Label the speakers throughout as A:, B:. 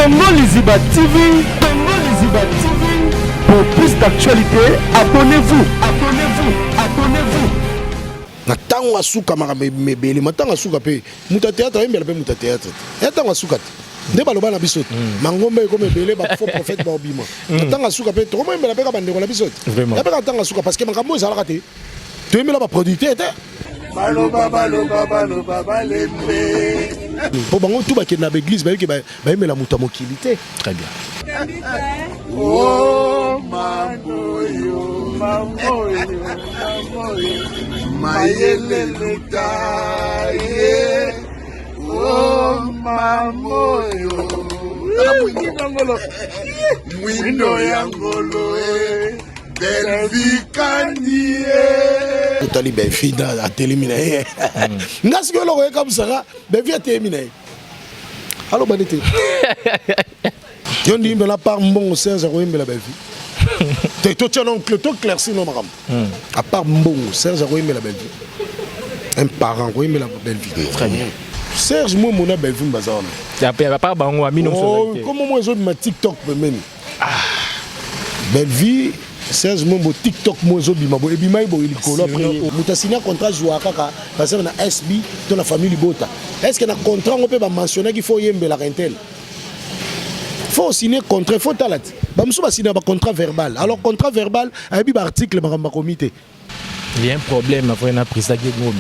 A: Congo Liziba TV, Congo Liziba TV. Pour plus d'actualité, abonnez-vous, abonnez-vous, abonnez-vous.
B: Natango asuka mebele, matanga asuka pe. Muta théâtre, yembela pe muta théâtre. Natango asuka. Nde baloba na biso. Mangombe ko mebele ba faux prophète ba obima. Natango asuka pe, to mo yembela pe ka bandeko na biso.
C: Vraiment.
B: Ya pe natango asuka parce que makambo ezalaka te. To yembela ba producteur te. Baloba lembe. Po bango tout ba kena ba église ba yeke ba yembela muta mokili te.
C: Très bien.
B: Oh mamoyo, mamoyo, mamoyo. Mayelele taye. Oh mamoyo. Mwindo yangolo Belvikanie. Utali Belfida a téléminé. Nasi que l'on est comme ça, Belfida téléminé. Allô Banité. Yondi me la part bon Serge Aroim la Belfida. T'es tout un oncle, tout clairci non madame. À part bon Serge Aroim la Belfida. Un parent Aroim la Belfida. Très bien. Serge moi mon Belfida bazar.
C: Ya pas bango ami non
B: so. Comment moi je ma TikTok même. Belfida Serge moi mon TikTok moi je bima bo ebima bo ilikolo après mutasina contrat jouer kaka parce que na SB dans la famille Bota. Est-ce que na contrat on peut ba mentionner qu'il faut yembe la rentel? Faut signer contrat, faut talat. Bamsou va signer un contrat verbal. Alors contrat verbal, un article dans comité.
C: Il y a un problème après on a pris ça qui est gros.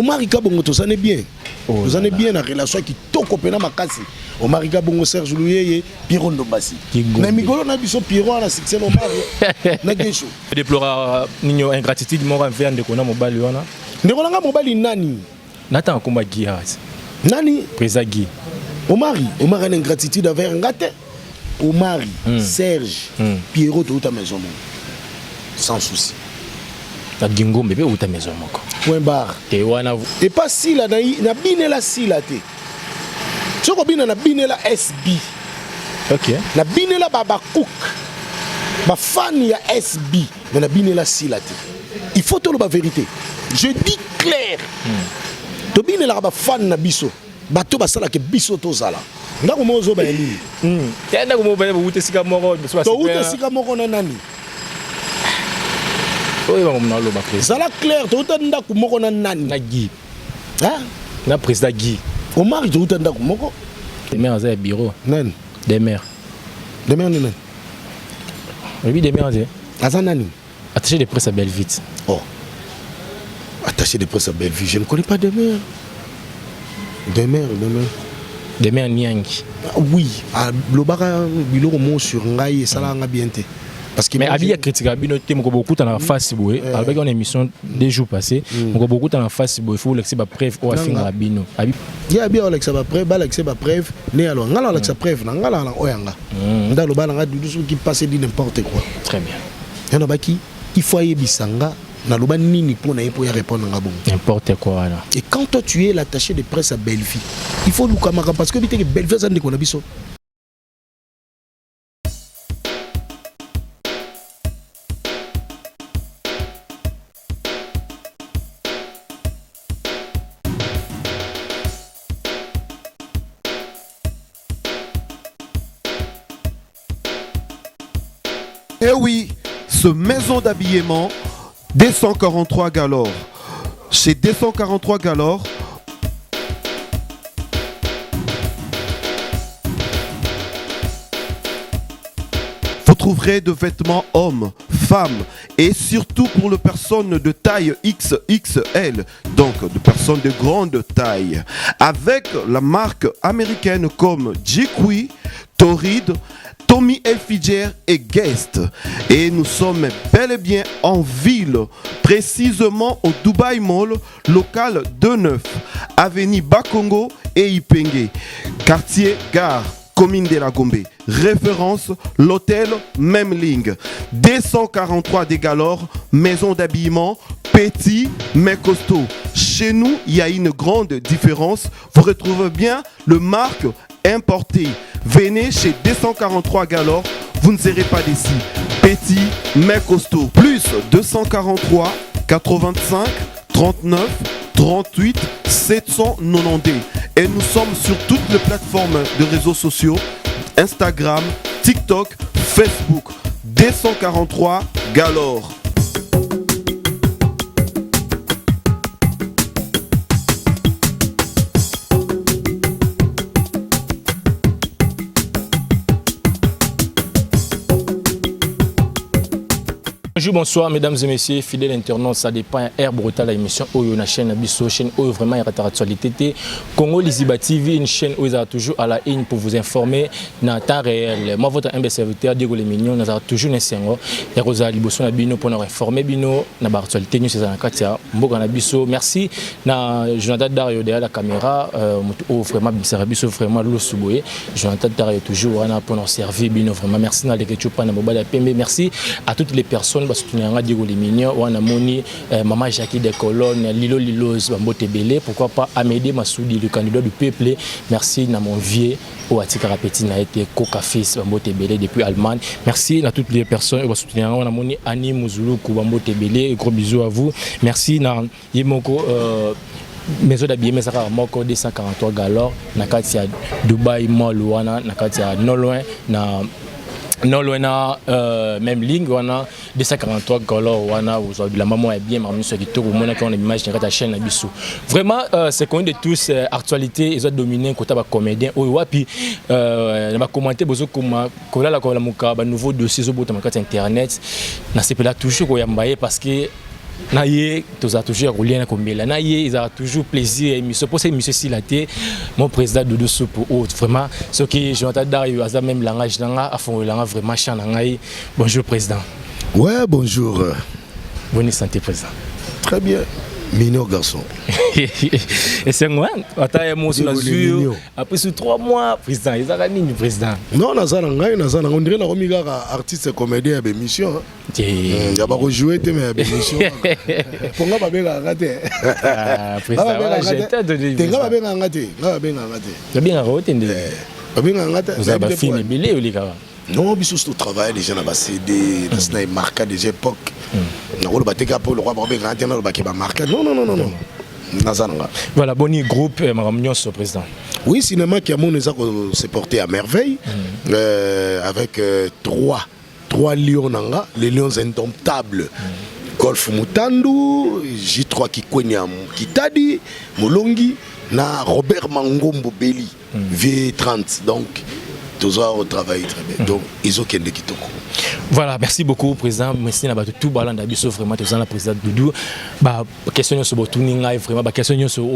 B: Omar Ikabongo tout ça n'est bien. Vous en êtes bien la relation qui toko pena makasi. Omar Ikabongo Serge Louyeye, Piron Dombasi. Mais Migolo na biso Piron na succès Omar. Na gesho.
C: Déplora nino ingratitude mo ran faire ndeko na mobali wana.
B: Ndeko na mobali nani?
C: Nathan komba Giaz.
B: Nani?
C: Présagi.
B: Omar a une ingratitude envers Ngate. Omar, Serge, Pierrot, toute ta maison. Sans souci.
C: Ta gingo bébé ou ta maison moko.
B: Point barre. Et pas si la na bine la si la te. Tu vois bien na bine la SB.
C: OK.
B: Na bine la baba cook. Ma fan ya SB, mais na bine la si la te. Il faut te la vérité. Je dis clair. To bine la ba fan na biso. Bato basala ke biso tozala. Ndako mozo ba nini?
C: Tenda ko mo ba ute sika moko so
B: to ute sika moko na nani?
C: Oyo ba mona lo ba président.
B: Sala clair to ute ndako moko na nani?
C: Na Guy.
B: Hein?
C: Na président Guy.
B: Omar to ute ndako moko?
C: Demain à bureau.
B: Nani?
C: Demain.
B: Demain nani?
C: Oui, demain c'est.
B: Asa nani?
C: Attaché de presse à Belleville.
B: Oh. Attaché de presse à Belleville, je ne connais pas demain. Demain.
C: Demain Niangi.
B: Oui, à Blobara, Biloro mot sur Ngaï et Salanga Bienté. Parce que
C: mais Abi a critiqué Abi notre thème beaucoup dans la face boué. Avec une émission des jours passés, on a beaucoup dans la face boué. Il faut laisser ma preuve au fin Abino. Abi.
B: Il y a bien Alexa ma preuve, Alexa ma preuve. Né alors, ngala Alexa preuve, ngala la oyanga. Dans le bal du qui passe dit n'importe quoi.
C: Très bien.
B: Il y en a qui il faut y bisanga. Nini pour répondre à bon.
C: N'importe quoi là.
B: Et quand toi tu es l'attaché de presse à Belleville, il faut nous camarades parce que Belleville ça ne connaît pas.
D: Eh oui, ce maison d'habillement D143 Galore. Chez D143 Galore, vous trouverez de vêtements hommes, femmes et surtout pour les personnes de taille XXL, donc de personnes de grande taille, avec la marque américaine comme Jikwi, Torrid, Tommy Hilfiger et Guest. Et nous sommes bel et bien en ville, précisément au Dubai Mall, local 29, avenue Bakongo et Ipenge, quartier Gare, commune de la Gombe. Référence, l'hôtel Memling. 243 des Galore, maison d'habillement, petit mais costaud. Chez nous, il y a une grande différence. Vous retrouvez bien le marque importé. Venez chez 243 Galore, vous ne serez pas déçus. Petit mais costaud. Plus 243 85 39 38 790 Et nous sommes sur toutes les plateformes de réseaux sociaux, Instagram, TikTok, Facebook. 243 Galore.
C: Bonjour, bonsoir mesdames et messieurs, fidèles internautes, ça dépend Air Brutal, l'émission Oyo, la chaîne Abisso, chaîne Oyo, vraiment il y a la actualité. Congo Liziba TV, une chaîne où ils sont toujours à la ligne pour vous informer dans temps réel. Moi, votre humble serviteur, Diego Les Mignons, nous avons toujours un sengo. Il y a Rosa Liboso Nabino pour nous informer, Bino, dans l'actualité, nous sommes en Katia, Mboga Nabisso. Merci, na Jonathan Dario derrière la caméra, vraiment, Bisso, vraiment, l'eau sous-boé. Jonathan Dario toujours pour nous servir, Bino, vraiment, merci, merci à toutes les personnes. Soutenir Diego Les Mignons, on a moni Maman Jackie des Colonnes, Lilo Lilos, Bambote Belé, pourquoi pas Amédée Massoudi, le candidat du peuple. Merci à mon vieux, au Atika Rapetine a été Coca Fils, Bambote Belé depuis Allemagne. Merci à toutes les personnes qui soutenir. On a moni Annie Mouzoulou, Bambote Belé, gros bisous à vous. Merci à Yemoko. Maison d'habillement ça va moko 243 Galore, na kati ya Dubai Mall wana, na kati ya non loin na même ligne wana 243 Galore wana aujourd'hui la maman est bien marmi sur qui tout monde qui on image dans ta chaîne Abisso. Vraiment c'est connu de tous actualité ils ont dominé côté ba comédien ou wapi na ba commenter bozo kuma kola la kola muka ba nouveau dossier zo bota makati internet na sepela toujours ko yambaye parce que naïe tous a toujours roulé na kombela naïe ils ont toujours plaisir émission pour ces émission si la té mon président Doudou Soupe autre vraiment ce qui j'entends Dario à même langage nanga à fond langage vraiment chant nangai. Bonjour président.
B: Ouais, bonjour.
C: Bonne santé président.
B: Très bien. Mignon garçon.
C: Et c'est moi, après sur 3 mois, président, ils ont gagné le président.
B: Non, on dirait que artiste comédien à l'émission. Il y a pas joué mais à l'émission. Pour moi, pas bien raté.
C: Président, vous avez fini billet ou les gars?
B: Non, mais surtout travail, les gens ont CD, les gens ont marqué des époques. Non.
C: Voilà, bon groupe, Madame ce président.
B: Oui, cinéma qui a s'est porté à merveille, avec trois lions, les lions indomptables. Golf Mutandu, J3 Kitadi, Molongi, na Robert Mangombo Belli, V30. Donc, toujours au travail très bien. Donc, ils ont qu'un kitoko.
C: Voilà, merci beaucoup président. Merci à tout balan d'Abisso vraiment président la président Doudou. Bah question sur Botuning live vraiment bah question sur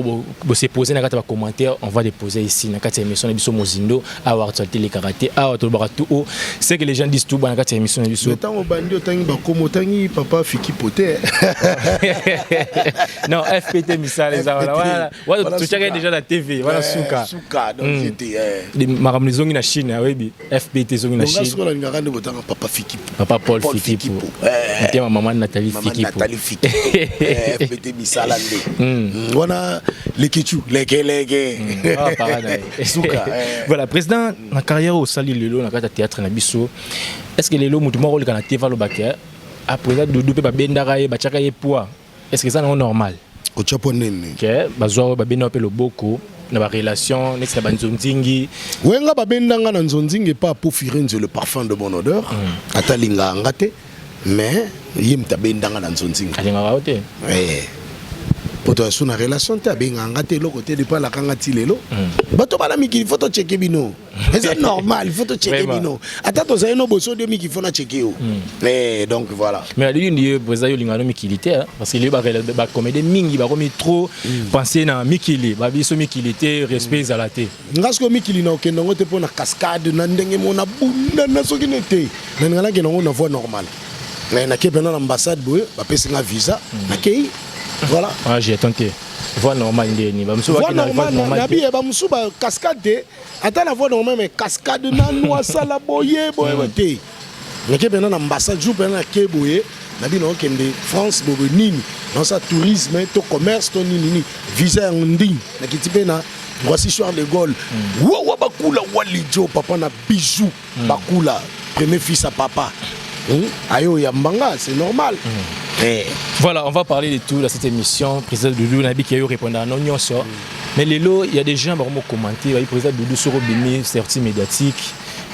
C: se poser na kata ba commentaire on va les poser ici na kata émission d'Abisso Mozindo à actualité les karaté à tout baratou. C'est que les gens disent tout dans kata émission d'Abisso.
B: Le temps au bandi tangi ba komotangi papa fiki poté.
C: Non, FPT misal les voilà. Voilà, tu checkes déjà la TV, voilà Souka.
B: Souka donc j'étais
C: les maramlizongi na Chine, oui, FPT zongi na Chine.
B: Papa Fiki.
C: Papa Paul Fikipo. Et maman Nathalie Fikipo.
B: Nathalie Fikipo. FPT Bisalande. Voilà les Kichu, les
C: Ah, paradis. Voilà, président, la carrière au Sali Lelo, dans le théâtre Nabisso. Est-ce que Lelo, Moutouma, rôle dans la TV, le bac, après Doudou, Bendaraye, Bachakaye, Poa, est-ce que ça c'est normal?
B: Au Chaponene.
C: Ok, Bazoa, Babenope, le Boko. Dans la relation, n'est-ce pas Nzonzingi?
B: Oui, on a bendanga Nzonzingi pas pour firenze le parfum de mon odeur. Atalinga ngate, mais yim ta bendanga Nzonzingi.
C: Alinga raote.
B: Eh. Pour toi sur la relation ta benga ngate lo côté de pas la kangati lelo. Bato bana miki il faut to checker bino. C'est normal, il faut to checker bino. Attends to zaino boso de miki faut na checker o. Eh donc voilà.
C: Mais la ligne président lingano mikilité parce que les ba comédie mingi ba komi trop penser na mikili, ba biso mikilité respect zalaté.
B: Ngasko mikili na okenda ngote pona cascade na ndenge mona bunda na soki nete. Na ngala ke na voix normale. Na ke pena l'ambassade boye ba pesa nga visa na kei. Voilà.
C: Ah, j'ai tenté. Voix normale ni ba musu
B: voix normale na bi ba musu ba cascade ata la voix normale mais cascade na noa sala boye te. Na ke pena l'ambassade jou pena ke boye na bi no kende France bobe nini dans sa tourisme to commerce to nini visa ndi na kitipe na voici Charles de Gaulle. Wa bakula walijo papa na bijou bakula premier fils à papa. Ayo Yambanga, c'est normal.
C: Voilà, on va parler de tout dans cette émission. Président Doudou Nabi qui a eu répondu à nos Mais Lelo, il y a des gens qui vont commenter, il président Doudou sur Bini, sortie médiatique.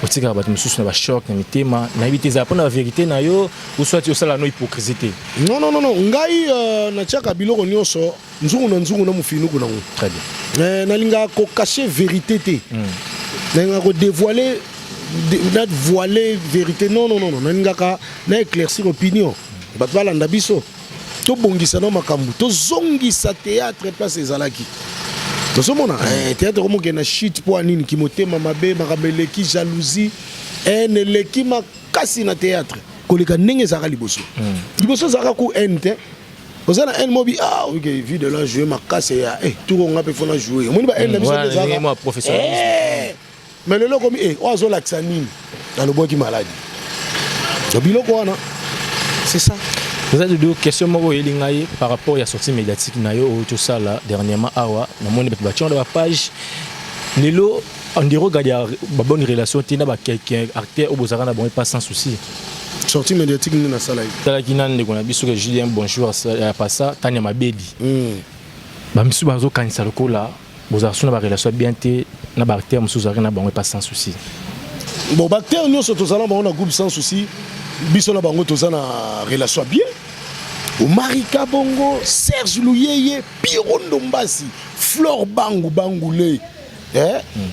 C: Aussi quand tu me soucies na choc na mitema, na éviter ça pour la vérité na yo ou soit tu sala no hypocrisie.
B: Non, ngai na tchaka biloko nyonso, nzungu na mufinu kuna ngo.
C: Très bien.
B: Nalinga ko cacher vérité te. Nalinga ko dévoiler voiler vérité. Non, nalinga ka na éclaircir opinion. Batwala ndabiso. To bongisa na makambu, to zongisa théâtre place ezalaki. Tosomona théâtre comme que na shit pour anini ki motema mabe makameleki jalousie haine leki makasi na théâtre koleka ndenge zaka liboso liboso zaka ku ente ozana haine mobi OK vie de la jouer makasi ya tout on ngape fona jouer moni ba haine na biso zaka
C: moi professionnel
B: mais le lokomi ozo laksa nini na loboki maladie to biloko wana c'est ça.
C: Vous avez deux questions par rapport à la sortie médiatique tout ça là dernièrement awa na monde de la page Lelo on dirait regarder la bonne relation tina ba quelqu'un acteur au bozara na bon pas sans souci.
B: Sortie médiatique ni na sala.
C: Tala kinande ko na biso que Julien bonjour pas ça Tania Mabedi. Ba misu bazo kanisa lokola bozara suna ba relation bien té na ba acteur musu zara na bon pas sans souci.
B: Bon ba acteur nyo soto sala ba on a groupe sans souci. Biso na bango toza na relation bien. Omarika Bongo, Serge Louyeye, Pierrot Ndombasi, Flore Bangoulé,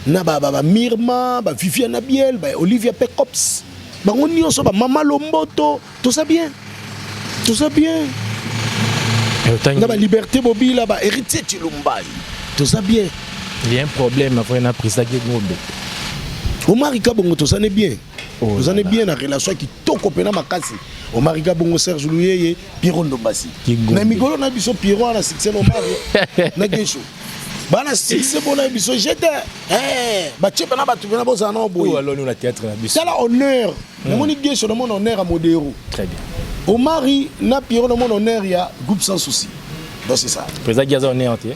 B: na ba Mirma, ba Viviane Abiel, ba Olivia Pecops, ba on nyonso ba Mama Lomboto, tout ça bien. Na ba Liberté Bobila, ba Héritier Chilumbai, tout ça bien.
C: Il y a un problème après na prise à Guégobe.
B: Omarika Bongo tout ça n'est bien. Vous en êtes bien la relation qui toko pena makasi. Omarika Bongo Serge Louyeye, Pierrot Ndombasi. Na migolo na biso Pierrot na succès no mari. Na gesho. Bana succès bona biso j'étais ba tchepe na batu na boza na boy.
C: Ou alors nous la théâtre na biso.
B: C'est la honneur. Na moni gesho na mon honneur à Modero.
C: Très bien.
B: Omari na Pierrot na mon honneur ya groupe sans souci. Donc c'est ça.
C: Président Gaza honneur entier.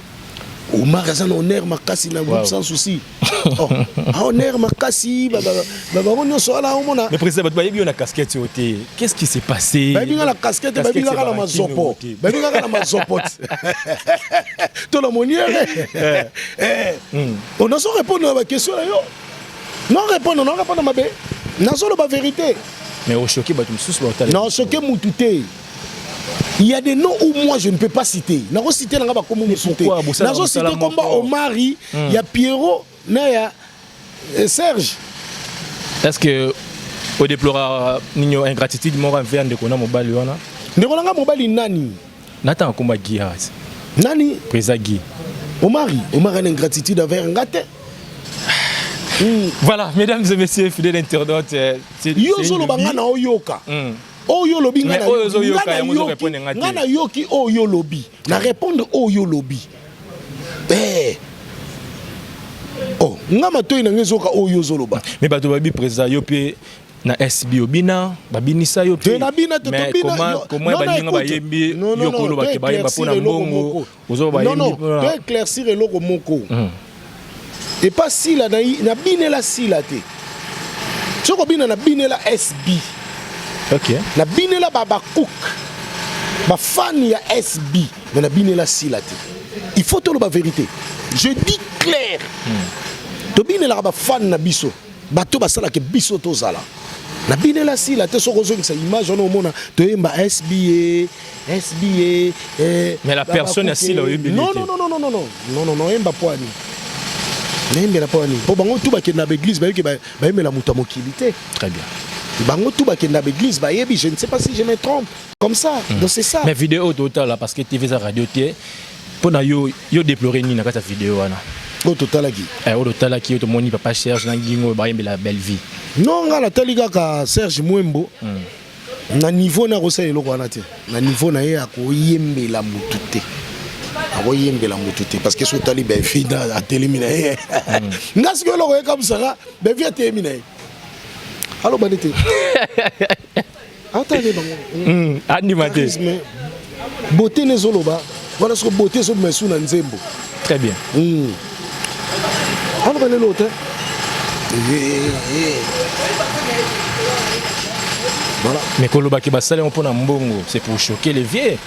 B: Omar a un honneur makasi na groupe sans souci. Honneur makasi on so la omona.
C: Mais président ba yebi on a casquette ôté. Qu'est-ce qui s'est passé?
B: Ba binga la casquette ba binga la mazopo. Ba binga la mazopo. To la monière. On a so répondre à la question là yo. Non répondre ma bé. Na so la vérité.
C: Mais au choqué ba tu me sous ba hôtel.
B: Non choqué mututé. Il y a des noms où moi je ne peux pas citer. Je vais citer comme je citer. Je vais citer comme Omari, il y a Pierrot, il y a Serge.
C: Est-ce que au déplore une ingratitude moi envers de kona mobile wana?
B: Ne kona mobile nani?
C: Nathan komba Giaz.
B: Nani?
C: Présagi.
B: Omari a une ingratitude envers Ngate.
C: Voilà, mesdames et messieurs, fidèles internautes,
B: yo solo bangana oyoka. Oyo lobi ngana yoki oyo lobi na répondre oyo lobi ngama toyi na ngezoka oyo zoloba
C: mais bato babi président yo pe na SB obina babinisa yo pe mais comment baninga bayembi yo ko loba ke bayemba pona mbongo ozo bayembi
B: non to éclaircir eloko moko et pas si la na binela si la te soko bina na binela SB.
C: OK.
B: La binela baba cook. Ba fan ya SB, mais la binela silate. Il faut tout la vérité. Je dis clair. To binela ba fan na biso. Ba to ba sala ke biso to zala. La binela silate soko zo sa image on mona to yemba SB
C: mais la personne assis là
B: non yemba poani. Nembe la poani. Po bango tout ba ke na église ba ke ba yemela muta mokilité.
C: Très bien.
B: Bango tout bakenda l'église bayebi je ne sais pas si je me trompe comme ça donc c'est ça
C: mais vidéo total là parce que TV za radio té pour na yo déplorer ni na kata vidéo wana
B: au total qui
C: au total qui to moni papa Serge na ngingo ba yembe la belle vie
B: non ngala taliga ka Serge Mwembo na niveau na rosa eloko wana te na niveau na ye akoyembela mutute akoyembela mutute parce que so tali ben fida a télémina ngasi ko loko comme ça ben via télémina. Allô Banete. Attendez bango.
C: Animaté.
B: Beauté nezoloba. Voilà ce que beauté so mesu na nzembo.
C: Très bien.
B: Allô Banete l'autre. Voilà.
C: Mais koloba ki basale on pona mbongo, c'est pour choquer les vieux,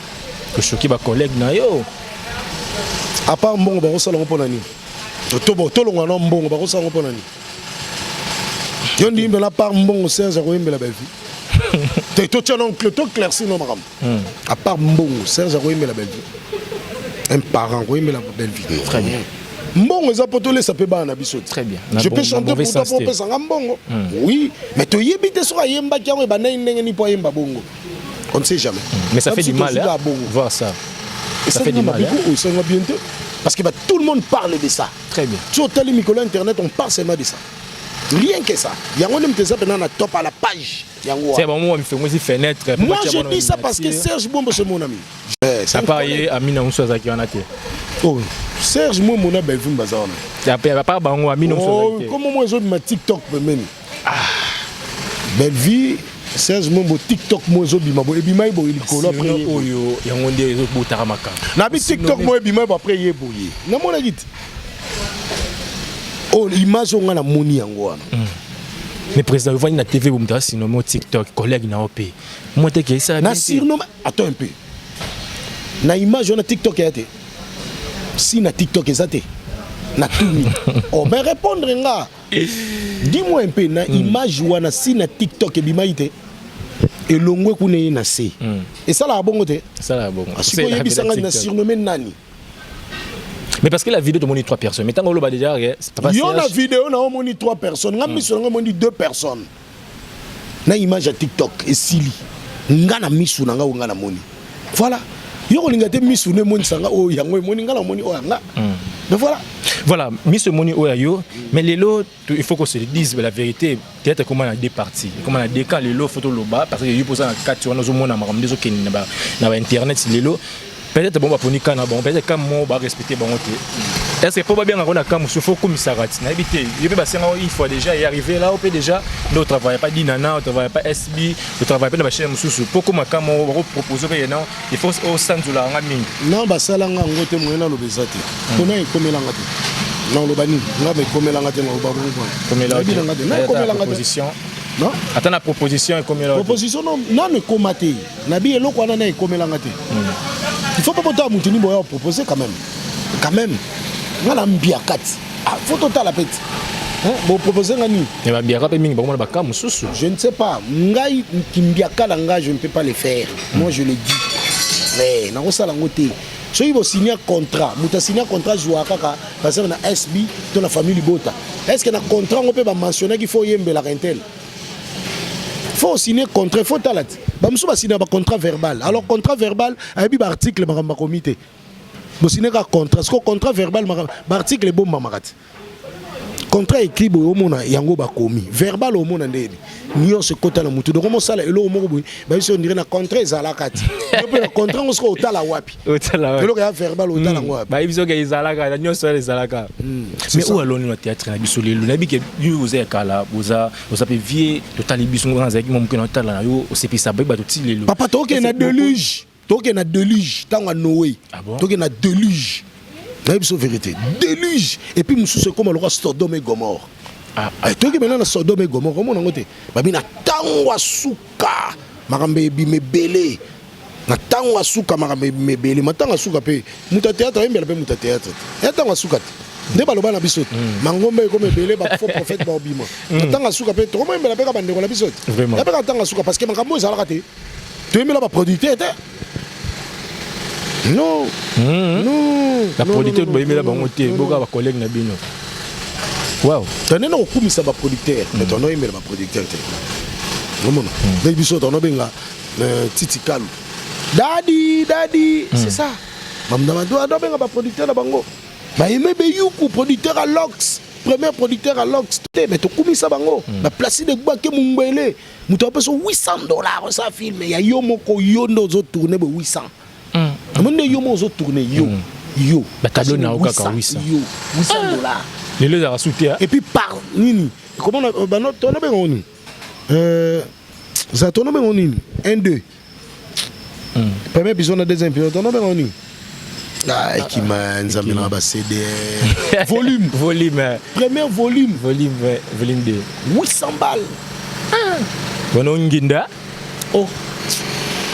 C: pour choquer ba collègues na yo.
B: À part mbongo ba osala ngo pona ni. To longa na mbongo ba osala ngo pona ni. Yo ndi mbela part mbongo Serge ko yembela ba vie. Te to tient oncle to clairci no makam. À part mbongo Serge ko yembela ba vie. Un parent ko yembela ba vie.
C: Très bien.
B: Mbongo eza potole ça peut ba na biso.
C: Très bien.
B: Je peux chanter pour ta propre sang mbongo. Oui, mais to yebite so yemba kyango ba na ndenge ni po yemba bongo. On ne sait jamais.
C: Mais ça fait du mal hein, voir ça.
B: Et ça fait du mal. Ça va bientôt. Parce que tout le monde parle de ça.
C: Très bien.
B: Sur Télémicolo Internet, on parle seulement de ça. Rien que ça. Il y a un homme qui est top à la page.
C: C'est bon, moi, je fais fenêtre.
B: Moi, je dis ça parce que Serge Bombo, c'est mon ami.
C: Ça paraît à Mina Moussa qui en a été.
B: Oh, Serge, moi, mon ami, Belvin Bazar.
C: Il n'y a pas Bango à Mina Moussa.
B: Comment moi, je ma TikTok, même. Belvin. Serge Mombo TikTok moi zo bima bo ebima bo ilikolo après
C: oyo yango nde zo botaka maka
B: na bi TikTok moi ebima bo après ye boye na mona git oh image on na moni yango wana
C: mais président vani na TV bomta sinon mo TikTok collègue na op moi te ke ça
B: na surnom attends un peu na image on na TikTok yate si na TikTok ezate na tout oh mais répondre nga dis-moi un peu na image wana si na TikTok ebima ite et longwe kune na se et ça la bongo te
C: ça la bongo
B: c'est quoi yebisanga na surnommé nani
C: mais parce que la vidéo de moni 3 personnes mais tant on le déjà
B: il y a la vidéo na moni 3 personnes ngami sur moni 2 personnes na image à TikTok et sili ngana misu na nga na moni voilà yo linga te misu ne moni sanga o yango moni ngana moni o nga mais
C: voilà misu moni o yo mais les lots il faut qu'on se dise la vérité peut-être comment on a deux parties comment on a deux cas les lots photo loba parce que yo posa na 4 on zo mona makambo zo ken na internet les lots peut-être bon ba ponika na bon peut-être comme moi ba respecter bon te est-ce que pas bien on a comme faut comme ça rat na habité il peut passer il faut déjà y arriver là on peut déjà ne travaille pas dinana on travaille pas SB on travaille pas na chaîne mususu pour comme on proposer non il faut au centre la ngami
B: non ba sala nga ngote moyena lo bezate kona ikomela ngati non lo bani ngabe ikomela ngati ngo ba bongo
C: komela ngati na ikomela ngati position non attends la proposition et komela
B: proposition non ne komate na bi eloko wana na ikomela ngati il faut pas botter mutini boya proposer quand même ngala mbiakati ah faut total la pète hein bon proposer ngani
C: mais mbiaka pe mingi ba ka mususu
B: je ne sais pas ngai kimbiaka la nga je ne peux pas le faire moi je le dis mais na ko sala ngote so il va signer contrat muta signer contrat joua kaka parce que na SB to la famille Bota est-ce que na contrat on peut ba mentionner qu'il faut yembe la rentel faut signer contrat faut talat ba musu ba signer ba contrat verbal alors contrat verbal abi ba article ba comité bo signer ka contrat ce contrat verbal ba article bon mamakati contrat écrit bo mona yango ba komi verbal o mona ndeni niyo se kota na mutu donc mo sala elo mo boy ba biso ndire na contrat ezala kati yo pe contrat ngo ko otala wapi
C: otala wapi
B: elo ka verbal otala wapi
C: ba biso ke ezala ka niyo so ezala ka mais où allons nous théâtre na biso lelo na bi ke yo oza kala oza pe vie total biso ngo nzaki mo mukena otala na yo osepisa ba to ti lelo
B: papa toke na deluge tanga Noé toke na deluge na biso vérité déluge et puis mususu comme le roi Sodome et Gomorrhe toke maintenant na Sodome et Gomorrhe comment ngote babi na tangwa suka makambe bimebele na tangwa suka makambe bimebele matanga suka pe muta théâtre mbela pe muta théâtre et tangwa suka nde baloba na biso mangombe comme ebele ba faux prophète ba obima tangwa suka pe to comment mbela pe ka bandeko na biso
C: vraiment
B: ya pe ka tangwa suka parce que makambo ezala te to mbela ba producteur te non
C: la producteur ba yimela bango te boka ba collègue na bino wow
B: tane na okumisa ba producteur mais tono yimela ba producteur te ngomona dai biso tono benga Titi Kalu daddy c'est ça mamdama do benga ba producteur na bango ba yime be yuku producteur à Lox premier producteur à Lox mais to kumisa bango ba place de gba ke mumbele muto peso $800 ça film ya yo moko yo ndo zo tourner be 800 amone yo mo zo tourner yo
C: ba tableau na okaka $800 les les a soutien
B: et puis par nini comment ba no tono be ngoni za tono be ngoni 1 2 premier épisode na deuxième épisode tono be ngoni ah qui m'a nzambe na ba CD volume premier volume
C: 2
B: $800
C: bono nginda
B: oh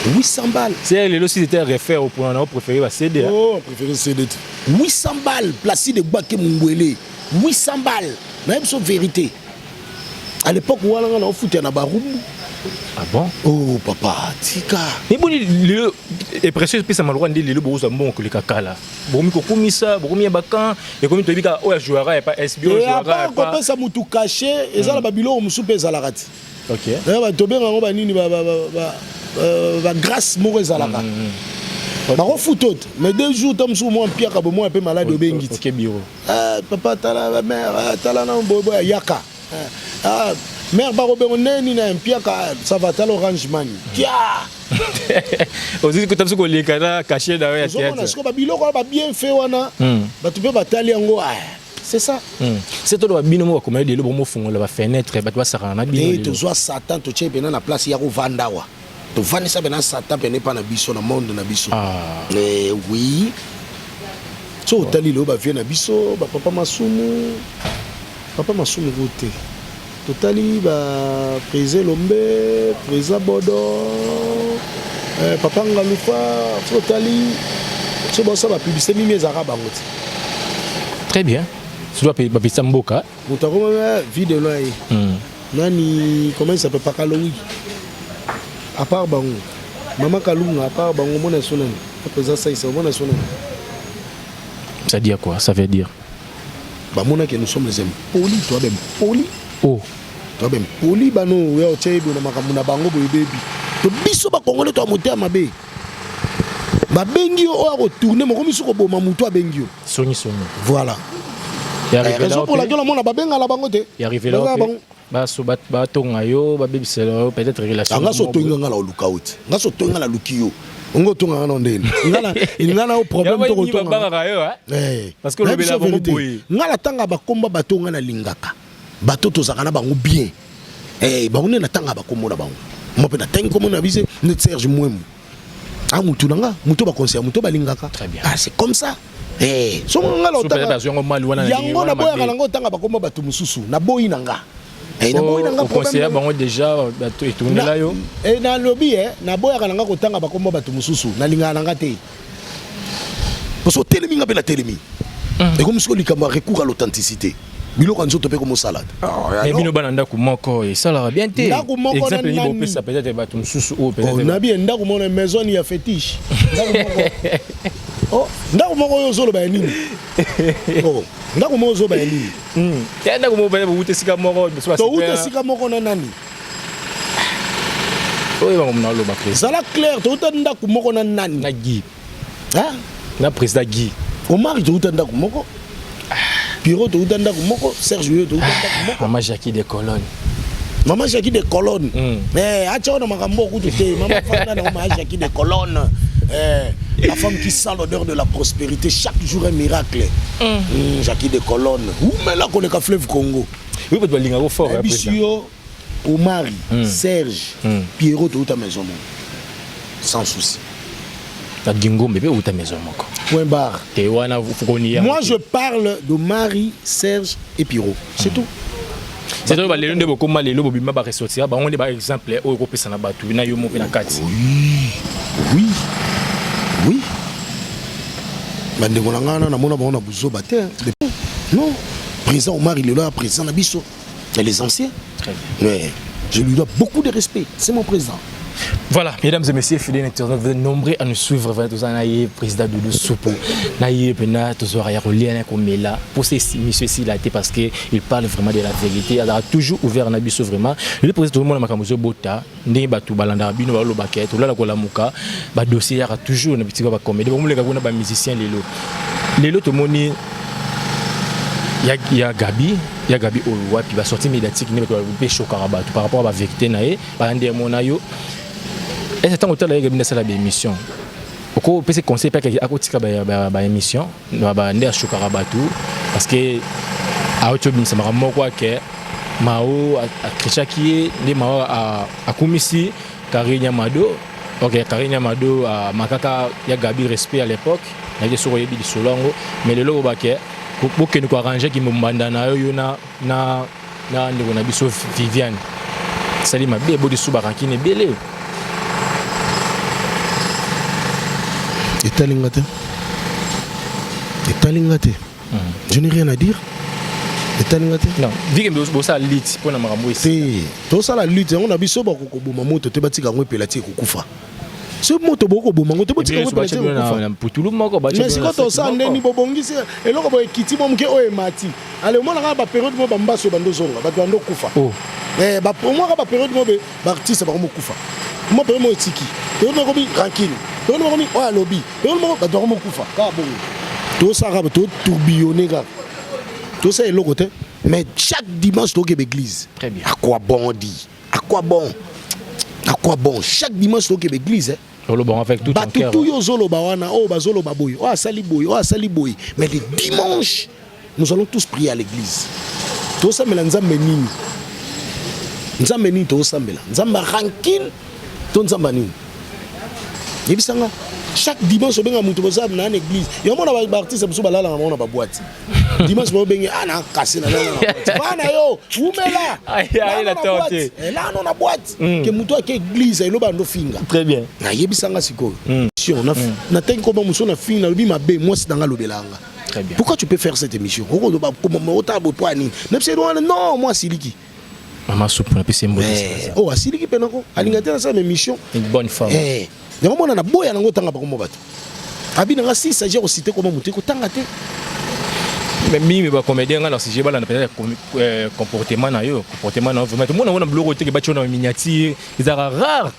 B: 800 balles.
C: C'est les aussi c'était référé au point on préféré va CD.
B: Oh, préféré CD. 800 balles placé de Baké Mungwele. 800 balles. Même sur vérité. À l'époque où on a foutu na baroum.
C: Ah bon?
B: Oh papa, tika.
C: Mais bon le et précieux pesa malwa ndi le bozo bon que le kakala. Bon mi ko komisa, bon mi bakan et comme to bika o jouera et pas SBO jouera
B: et pas. Ça mutu caché et ça la babilo musu pesa la rati.
C: OK.
B: Ba to benga ngo banini ba grâce mauvaise à la rati. Ba ko foutot mais 2 jours tom sou moi pia ka bo moi un peu malade obengiti.
C: OK bureau.
B: Papa tala la mère tala na bobo yaka. Mère Barobé, on est ni un pia ça va t'al Orange Money. Kia.
C: Aussi que tu as ce qu'on les caché dans la tête.
B: Est-ce que Babilo va bien fait wana? Bah tu peux batailler en go. C'est ça.
C: C'est toi le binomo comme il est le bon mot fond la fenêtre bah tu vas ça rana binomo.
B: Et tu vois Satan tu tiens bien la place il y a au Vandawa. Tu vas ça bien Satan bien pas na biso na monde na biso. Mais oui. So tali lo ba vient na biso ba papa masumu voté. Totali ba Président Lombe, Président Bodo, Papa Ngalufa, Totali, c'est bon ça va publier mes arabes.
C: Très bien. Tu dois payer Babissa Mboka.
B: Vous avez vidéo là. Nani comment il s'appelle Pakaloui. À part Bango. Maman Kalunga à part Bango mon national. Président ça c'est mon national.
C: Ça dit quoi? Ça veut dire
B: bah mon que nous sommes les impolis, toi même poli.
C: Oh.
B: Toi même poli bano yo tshebo na makamuna bango boy baby. To biso ba kongole to moteur mabe. Ba bengi o a retourner mo komi suko boma muto a bengi.
C: Soni.
B: Voilà.
C: Il arrive
B: là. Pour la gueule mona ba benga la bango te.
C: Il arrive là. Ba so ba tonga yo ba baby c'est peut-être relation.
B: Nga so tonga nga la lookout. Nga so tonga la lukio. Ngo tonga nga ndene. Ngala o problème to ko tonga.
C: Parce que le bela bango boy.
B: Ngala tanga ba komba batonga na lingaka. Bato to zakana bango bien. Bango na tanga ba komona bango. Mo pe na tanga komona bise ne Serge Mwemu. Ah mutu nanga, mutu ba conseiller, mutu ba lingaka.
C: Très bien.
B: Ah c'est comme ça. So ngala o tanga. Yango na boya kana ngo tanga ba komba batu mususu na boyi nanga. Na boyi nanga
C: conseiller bango déjà bato etourner là yo.
B: Na lobby na boya kana ngo tanga ba komba batu mususu na lingana nanga te. Parce que telemi nga pe la telemi. Et comme ce qu'on dit comme recours à l'authenticité. Biloko nzoto pe comme salade.
C: Mais bino bananda ku moko et ça la bien té. Exemple ni bo pesa peut-être ba tum susu o peut-être.
B: On a bien ndako mona maison ya fétiche. Oh, ndako moko yo zolo ba nini? Oh, ndako moko zo ba nini?
C: Ya ndako moko ba ute sika moko so
B: to ute sika moko na nani?
C: Oye ba mona lo ba président.
B: Ça la clair, to ute ndako moko na nani?
C: Na Guy.
B: Hein?
C: Na président Guy.
B: Omar to ute ndako moko. Pierrot to ute ndako moko, Serge to ute ndako moko.
C: Maman Jackie de Colonne.
B: Maman Jackie de Colonne. Acha na makambo kututé. Maman Fanda na Maman Jackie de Colonne. La femme qui sent l'odeur de la prospérité, chaque jour un miracle. Jackie de Colonne. Où mais là qu'on est qu'à fleuve Congo.
C: Oui, peut être linga fort.
B: Monsieur Omar, Serge, Pierrot to ta maison. Sans souci.
C: Ta Gingombe bébé ou ta maison moko.
B: Point barre.
C: Moi
B: je parle de Marie, Serge et Pierrot. C'est tout.
C: C'est toi les deux beaucoup mal les lobes bima ba ressortir ba on est par exemple au Europe ça na batu na yo mo na kati.
B: Oui. Bande ngolanga na mona ba on a buzo baté. Non. Président Omar il est là, président Nabiso. Et les anciens.
C: Très bien.
B: Mais je lui dois beaucoup de respect. C'est mon président.
C: Voilà, mesdames et messieurs, fidèles internautes, vous êtes nombreux à nous suivre. Vous avez président de Soupo, naïe pena, tous les reliés comme là. Pour ces messieurs-ci, il a été parce qu'il parle vraiment de la vérité. Il a toujours ouvert Nabiso vraiment. Le président tout le monde makamuzo bota, né batu balanda bino balo baket, tout là la kola muka, ba dossier a toujours na petit ba comédie. Bon les gars on ba musicien lelo tout le monde il y a Gabi Oluwa puis va sortir médiatique ne ba pécho karabatu par rapport à la vérité naé, ba ndé monayo. Et c'est un hôtel qui a une émission. Au PC conseil pas qu'il y a une émission, ba ndé chokarabatu parce que a autre bin ça m'a moko que Mao a Krishaki les Mao a Kumisi Karinya Mado. OK, Karinya Mado a Makaka ya Gabi respect à l'époque, na ye so yebi solongo mais le logo baké pour que nous arranger qui mbanda na yo na ndeko na biso Viviane. Salima bebo de Subaranki ne belé.
B: Etalingate. Etalingate. Je n'ai rien à dire. Etalingate.
C: Non, vu que vous ça lutte pour na makambo ici.
B: Tout ça la lutte, on a biso ba ko boma moto te batika ngwe pelati ko kufa. Ce moto boko boma ngote batika ngwe pelati ko kufa.
C: Pour tout le monde ko ba.
B: Mais c'est quand on ça ndeni bobongisi eloko boy kiti mo mke o emati. Ale mo na ba période mo ba mbaso bando zonga ba bando kufa.
C: Oh.
B: Ba pour moi ba période mo be ba artiste ba mo kufa. Mo période mo etiki. Période mo ko bi tranquille. Période mo ko bi o lobby. Période mo ba do mo kufa. Ka bon. Tout ça va tout tourbillonner gars. Tout ça est le côté. Mais chaque dimanche, tu es à l'église.
C: Très bien.
B: À quoi bon on dit? À quoi bon? À quoi bon? Chaque dimanche, tu es à l'église.
C: Bon, avec tout ton cœur.
B: Tout le zolo bawana, oh bazolo baboy, oh sali boy, oh sali boy. Mais le dimanche, nous allons tous prier à l'église. Tout ça, mais là, nous avons menini. Nous avons menini tout ça, mais là. Nous avons rankin, tout nous avons menini. Et puis ça, chaque dimanche, on a une église. Il y a un artiste qui a une boîte. Dimanche, on a une cassé. Là, on a boîte. Que muto a église, il a une finga.
C: Très bien.
B: Il y a une siko. On a tant comme on a fini, on a bien moi c'est dans l'obélanga.
C: Très bien.
B: Pourquoi tu peux faire cette émission? Non, moi c'est Liki.
C: Maman soupe, on a pu symboliser.
B: Oh, c'est Liki penako. Alingateur ça émission.
C: Une bonne femme.
B: Donc on a boya nango tanga ba komo bato. Abi nanga si ça j'ai cité comment monter ko tanga te.
C: Mais mimi ba comédien nga na si j'ai ba na peut-être comportement na yo, comportement na vraiment tout le monde on a bloqué te ke ba chona miniature, ils sont rares.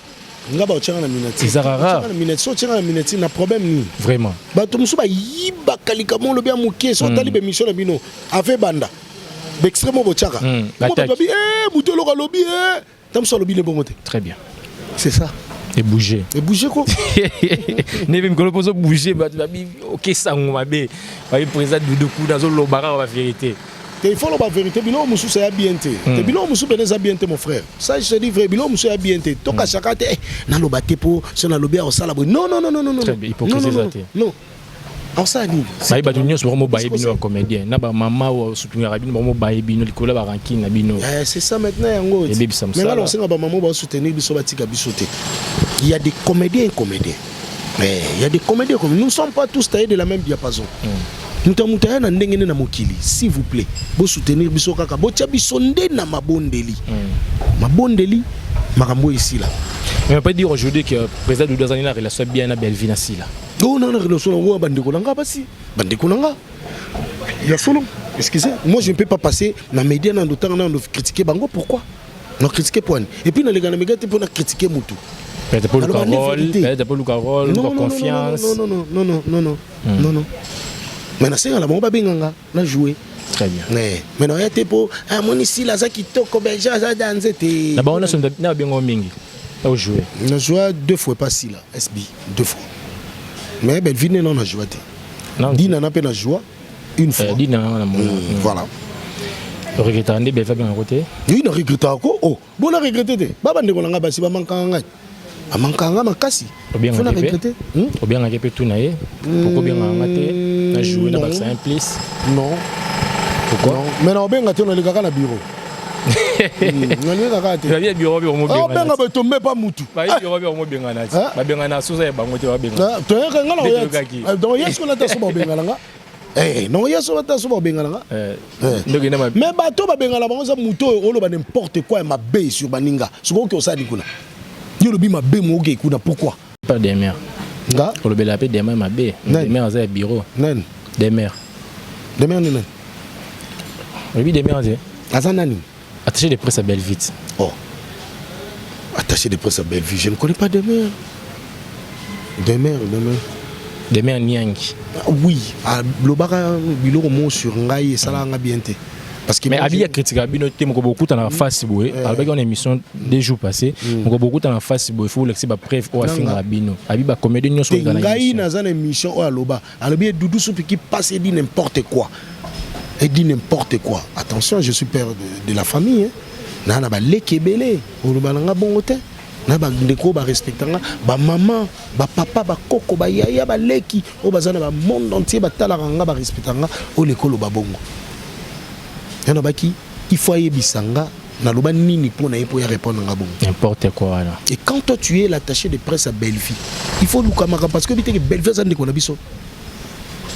B: Nga ba changa na miniature.
C: Ils sont rares.
B: Na miniature, changa na miniature na problème ni.
C: Vraiment.
B: Ba to musu ba yiba kalika mo lo bia mukie so tali be mission na bino. Ave banda. Be extrêmement bo chaka. Mo ba bi muto lo ka lobi tam so lobi le bon côté.
C: Très bien.
B: C'est ça.
C: Et bouger.
B: Et bouger quoi?
C: Ne même quand on pose bouger, bah tu vas bien. Ok ça on va bien. Bah il présente de coups dans le bara la vérité.
B: Il faut la vérité. Bilo musu ça bien té. Bilo musu beneza bien té mon frère. Ça je te dis vrai. Bilo musu bien té. Toka chakate na lo baté po so na lobi au sala. Non non non non non.
C: Très bien. Hypocrisie ça té.
B: Non. En ça ni.
C: Bah ba tunyo so mo baye bino comédien. Na ba mama ou soutenir bino mo baye bino likola ba ranking na bino.
B: C'est ça maintenant yango. Mais là on sait ba maman ba soutenir biso batika bisoté. Il y a des comédiens et comédiens. Mais il y a des comédiens comme nous ne sommes pas tous taillés de la même diapason. Nous sommes taillés na ndengene na mokili. S'il vous plaît, bo soutenir biso kaka. Bo tia biso nde na mabondeli. Mabondeli makambo ici là.
C: Mais on peut dire aujourd'hui que le président Doudou Azani a relation bien à Belvin assis là.
B: Oh non, la relation on bandeko nanga basi. Bandeko nanga. Il y a solo. Excusez, moi je ne peux pas passer dans les médias dans d'autant de critiquer bango pourquoi? Non critiquer point. Et puis dans les gars médias pour critiquer Moutou.
C: Peut-être pour le Carole, pour confiance.
B: Non, non, non, non, non, non, non, non. Mais na senga la bon ba benganga na jouer.
C: Très bien.
B: Mais non, il y a des pour ah mon ici là ça qui toko belja ça danser te.
C: Là-bas on a son na bien mingi. Là jouer.
B: On a joué 2 fois pas si là, SB 2 fois. Mais Belvin non a joué. Non. Dina n'a pas joué une fois.
C: Dina na
B: voilà.
C: Le regrettant de Belvin bien à côté.
B: Oui, non regrettant quoi? Oh, bon a regretté. Baba ndeko nanga basi ba mankanga. Amankanga makasi.
C: Bien regretté. Ou bien ngake tout naé. Pourquoi bien ngate na jouer na ba simplice?
B: Non. Pourquoi? Non. Mais non bien ngate on le gars na bureau. Non le gars ngate.
C: Il y a bureau mo bien.
B: Ah ben ngaba tombe pas mutu.
C: Ba bureau mo bien ngana. Ba bien ngana so ça ba ngote ba bien.
B: Ah, to yaka ngala ya. Donc yes ko na ta so ba bien ngala nga. Non yes ko na ta so ba bien ngala nga. Mais bato ba bien ngala ba ngoza mutu o lo ba n'importe quoi ma baie sur baninga. Soko ko sa dikuna. Yo lobi ma baie mo ke kuna pourquoi?
C: Pas des mères.
B: Nga?
C: Ko lo bela pe des mères ma baie. Des mères za bureau.
B: Nen.
C: Des mères.
B: Des mères nen.
C: Oui des mères.
B: Azanani.
C: Attaché de presse à Bellevite.
B: Oh. Attaché de presse à Bellevite. Je ne connais pas de mères. Des mères, des mères.
C: Des mères Niangi.
B: Oui. Lobaka biloko mo sur ngai sala nga bien te. Parce que
C: mais Abi a critiqué Abi noté mon beaucoup dans la face boy. Avec une émission des jours passés, mon beaucoup dans la face boy. Il faut laisser ba preuve au fin Abino. Abi ba comédie nous sur dans la
B: émission. Ngai na za émission o aloba. Alobi Doudou Soupe qui passe et dit n'importe quoi. Et dit n'importe quoi. Attention, je suis père de la famille. Na ba lekebele. O ba nga bongote. Na ba ndeko ba respectanga ba maman, ba papa, ba koko, ba yaya, ba leki. O bazana ba monde entier ba talaranga ba respectanga o lekolo ba bongo. Yana baki il faut y bisanga naloba nini pour na pour y répondre ngabo.
C: N'importe quoi là.
B: Et quand toi tu es l'attaché de presse à Belleville, il faut nous kamaka parce que bité que Belleville ça ndeko na biso.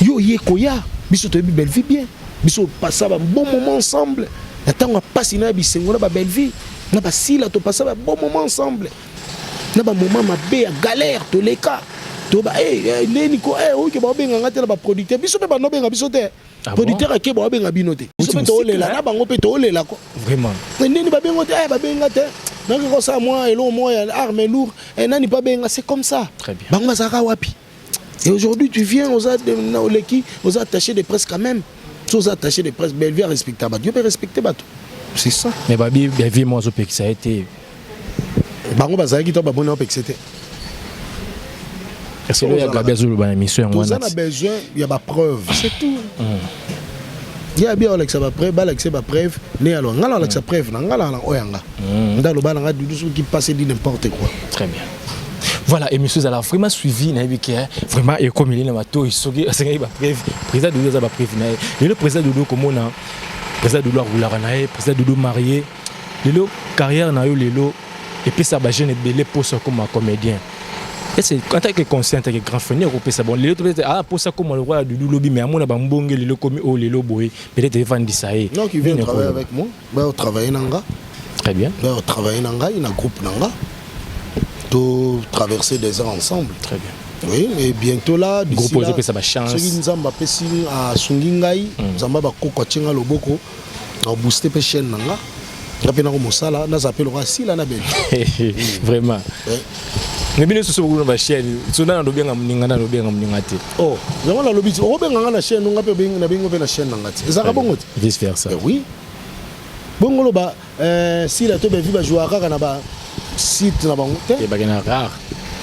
B: Yo yekoya, biso to Belleville bien. Biso passer un bon moment ensemble. Attends on passe na bisengo na ba Belleville. Na ba sila to passer un bon moment ensemble. Na ba moment mabe à galère to leka. To ba neni ko o ke ba benga ngate na ba producteur biso pe ba no benga biso te. Producteur a ke ba benga binote. Biso pe to lela na bango pe to lela ko.
C: Vraiment.
B: Neni ba benga te ba benga te. Donc comme ça moi et l'eau moi arme lourd et nani pas benga c'est comme ça.
C: Très bien.
B: Bango zaka wapi. Et aujourd'hui tu viens aux attachés de presse quand même. Aux attachés de presse Belleville respectable. Dieu peut respecter bateau. C'est ça.
C: Mais babi Belleville moi que ça a été
B: bango bazaki to ba bonheur que c'était.
C: Est-ce que il y a Gabi Azulu dans l'émission
B: on a besoin il y a pas preuve, c'est tout. Il y a bien Alex ba preuve, Alex ba preuve, né alors ngala Alex preuve ngala la oyanga. Ndalo ba nga dudu qui passe dit n'importe quoi.
C: Très bien. Voilà, et monsieur Zala vraiment suivi vraiment et comme il est dans bateau il soki c'est ba preuve président de ba preuve na le président de comment na président de Roulard na président de marié le carrière na yo lelo et puis ça ba jeune belé pour ça comme comédien. Et c'est quand tu es conscient que grand frère on peut ça bon les autres pour ça comme le roi du lobby mais à mon ba mbonge lelo comme o lelo boy peut-être vendre ça
B: non qui vient travailler avec moi ba travailler nanga
C: très bien
B: ba travailler nanga il y a un groupe nanga to traverser des ans ensemble
C: très bien
B: oui et bientôt là
C: groupe projet ça va chance
B: ce qui nous a pesi à sungingai nzamba ba koko tchenga loboko na booster pe chaîne nanga ngapena ko mosala na zapelo ka sila na bel
C: vraiment mais bien sûr vous na chaîne sona ndo benga mninga na ndo benga mninga te
B: oh yango la lobby o benga na chaîne ngape benga na benga pe na chaîne nanga te ezaka bongo te
C: vice versa
B: oui bongo lo ba si la to be viva jouer kaka na ba site na bango te
C: et bagana rare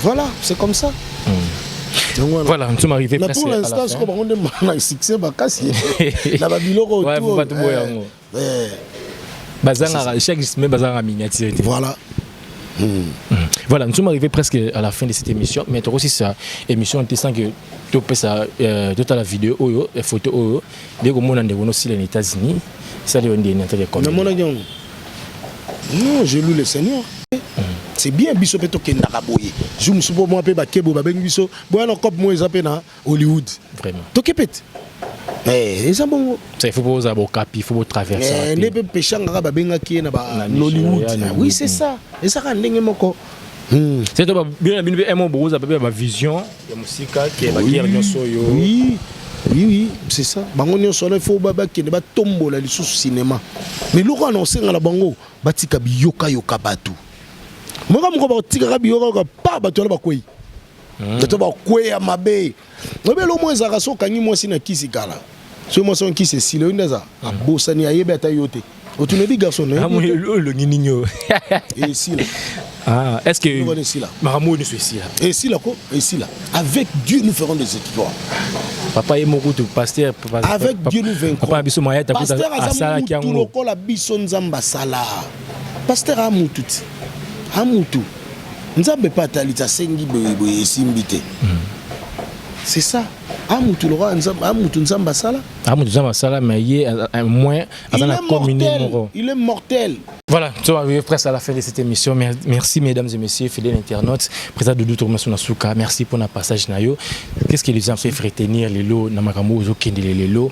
B: voilà c'est comme ça
C: voilà nous sommes arrivés presque
B: pour l'instant ce qu'on demande na succès ba kasi na ba biloko autour
C: ouais pas tout yango bazanga chaque semaine bazanga miniature
B: voilà.
C: Voilà, nous sommes arrivés presque à la fin de cette émission, mais aussi ça émission en testant que tu peux ça toute la vidéo oyo et photo oyo dès que mon ande aussi les États-Unis ça les on dit n'entendez comme
B: non j'ai lu le Seigneur c'est bien biso peto kenda kaboye je me suis pour moi pe ba kebo ba bengi biso boya cop moi zape na Hollywood
C: vraiment
B: to kepet ça bon
C: ça il faut poser à capi il faut traverser
B: ne pe pechanga ba benga ki na ba Hollywood oui c'est ça et ça ka ndenge moko
C: c'est to ba bien un bon za ba vision ya musika qui est ba guerre nyonso yo
B: oui c'est ça bango nyonso il faut ba ki ne ba tombola lisusu cinéma mais loko annoncer ngala bango batika biyoka yoka batu moka moko ba tika biyoka pa batu ba kwei to ba kwei ya mabe obe lo moins za so kanyi moi sina kisi kala so moi son kisi si le ndaza abosani ayebe ata yote otunebi garçon ne
C: le ninyo
B: et si là
C: ah est-ce que Maramo ne soit ici là
B: et si là quoi et si là avec Dieu nous ferons des exploits
C: papa et moko to pasteur
B: avec Dieu nous vaincrons
C: papa biso maya ta
B: pasteur asala kiango lokola biso nzamba sala pasteur amutu nzambe patalita sengi boye simbite c'est ça amutu lokola nzamba amutu nzamba sala
C: mais il est moins
B: il est mortel.
C: Voilà, nous sommes arrivés presque à la fin de cette émission. Merci mesdames et messieurs, fidèles internautes. Président Doudou Tourmassou Nasuka, merci pour notre passage. Qu'est-ce qui les a fait retenir les lots Namakamu Ozokende les lots?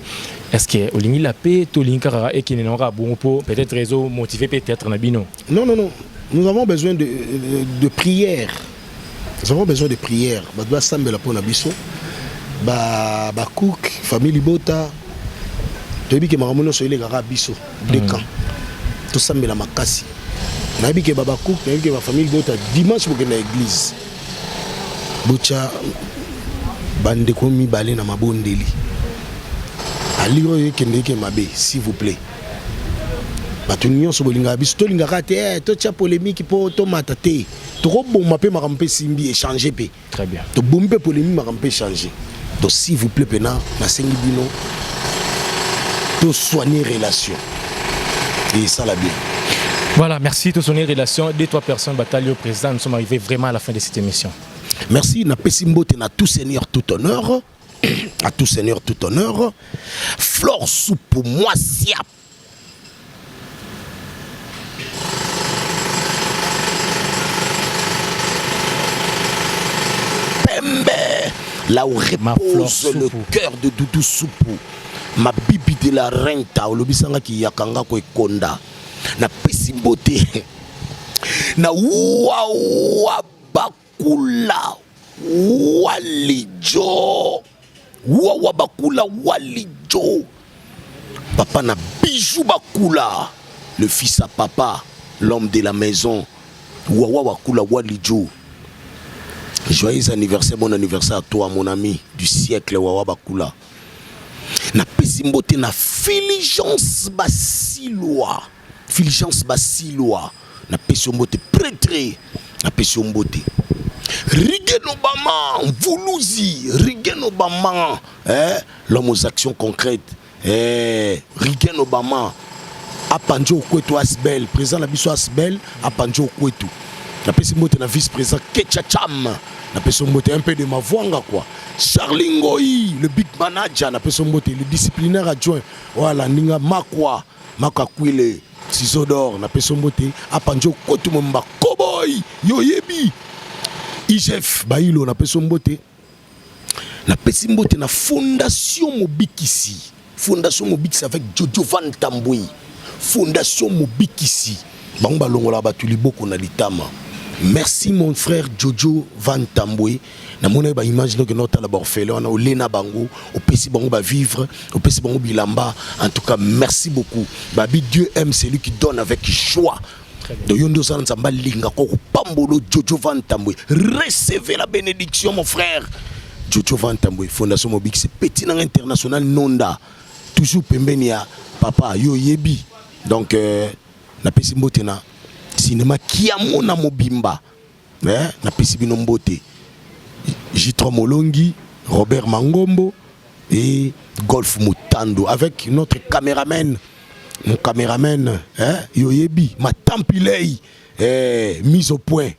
C: Est-ce que Olingi la paix, Tolinkara et qui n'aura bon pour peut-être réseau motivé peut-être Nabino?
B: Non. Nous avons besoin de prières. Nous avons besoin de prières. Badwa Sambela pour Nabiso. Ba Cook, famille Bota. Tu as dit que Maramono soit les gars Biso, deux camps. Tout ça, mais la makasi. Tu as dit que Baba Cook, tu as dit que ma famille Bota dimanche pour que l'église. Bocha bande komi balé na mabondeli. Aliro yekende ke mabe, s'il vous plaît. Batunion so bolinga biso to linga kate to tia polémique pour to matate. To ko bomba pe makampe simbi échanger pe.
C: Très bien.
B: To bombe polémique makampe changer. Donc s'il vous plaît pena na sengi bino de soigner relation et ça la bien.
C: Voilà, merci de soigner relation des trois personnes bataille au président. Nous sommes arrivés vraiment à la fin de cette émission.
B: Merci na pesimbote na tout seigneur tout honneur à tout seigneur tout honneur. Flore soupe moi siap là où repose le cœur de Doudou Soupou. Ma bibi de la renta, olobisanga ki yakanga ko ekonda. Na pesi mbote. Na wa bakula walijo. Wa bakula walijo. Papa na bijou bakula. Le fils à papa, l'homme de la maison. Wa bakula walijo. Joyeux anniversaire, bon anniversaire à toi, mon ami du siècle, Wawa Bakula. Na pesimbote na Filigence Basiloa. Filigence Basiloa. Na pesimbote prêtre. Na pesimbote. Rigen Obama, Voulouzi. Rigen Obama. L'homme aux actions concrètes. Rigen Obama. Apanjo Kwetu Asbel. Président Labiso Asbel. Apanjo Kwetu. Na pesimbote na vice-président Ketchacham. Na pesimbote un peu de ma voix quoi. Charlingoi, le big manager. Na pesimbote le disciplinaire adjoint. Voilà, Ninga Makwa. Makakwile. Sisodor. Na pesimbote. Apanjo Kwetu Mamba. Cowboy. Yoyebi. IGF. Bailo. Na pesimbote. Na pesimbote na Fondation Mobikisi. Fondation Mobikisi avec Jojo Van Tambouy. Fondation Mobikisi. Bangba longola batuli beaucoup na litama. Merci mon frère Jojo Van Tamboué. Na mona ba image que notre laborfele on a Olena Bango, au pesi bango ba vivre, au pesi bango bilamba. En tout cas, merci beaucoup. Babi Dieu aime celui qui donne avec joie. De yondo san samba linga ko pambolo Jojo Van Tamboué. Recevez la bénédiction mon frère. Jojo Van Tamboué, Fondation Mobik, c'est petit dans international nonda. Toujours pembenia papa yo yebi. Donc na pesi mbote na cinéma Kiamo na mobimba na pesi bino mbote J3 Molongi, Robert Mangombo et Golf Mutando avec notre caméraman, mon caméraman Yoyebi Matampilei mise au point.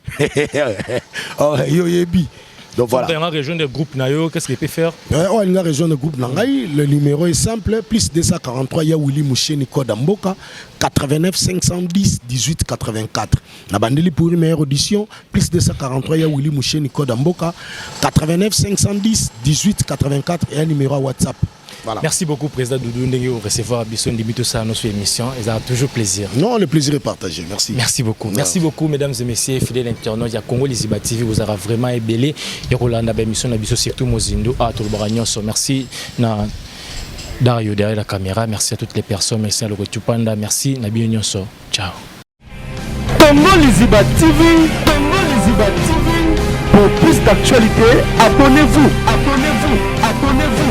B: Oh Yoyebi. Donc voilà.
C: Dans la région des groupes Nayo, qu'est-ce qu'il peut faire?
B: Dans la région des groupes Nangaï, le numéro est simple, plus 243, il y a Willy Moucheni Kodamboka, 89 510 18 84. La bandeli pour une meilleure audition, plus 243, il y a Willy Moucheni Kodamboka, 89 510 18 84 et un numéro à WhatsApp. Voilà. Merci beaucoup, Président Doudou Ndenge, pour recevoir Bisson Dimito à notre émission. Et ça a toujours plaisir. Non, le plaisir est partagé. Merci. Merci beaucoup. Non. Merci beaucoup, mesdames et messieurs, fidèles internautes. Il y a Congo Liziba TV, vous aurez vraiment ébélé. Il y a Rolanda Bémission, Nabiso, surtout Mozindo, à tout le Baragnos. Merci. Dario derrière la caméra. Merci à toutes les personnes. Merci à Lokotupanda. Merci. Nabi Nyonso. Ciao.
A: Congo Liziba TV. Congo Liziba TV. Pour plus d'actualités, abonnez-vous. Abonnez-vous. Abonnez-vous.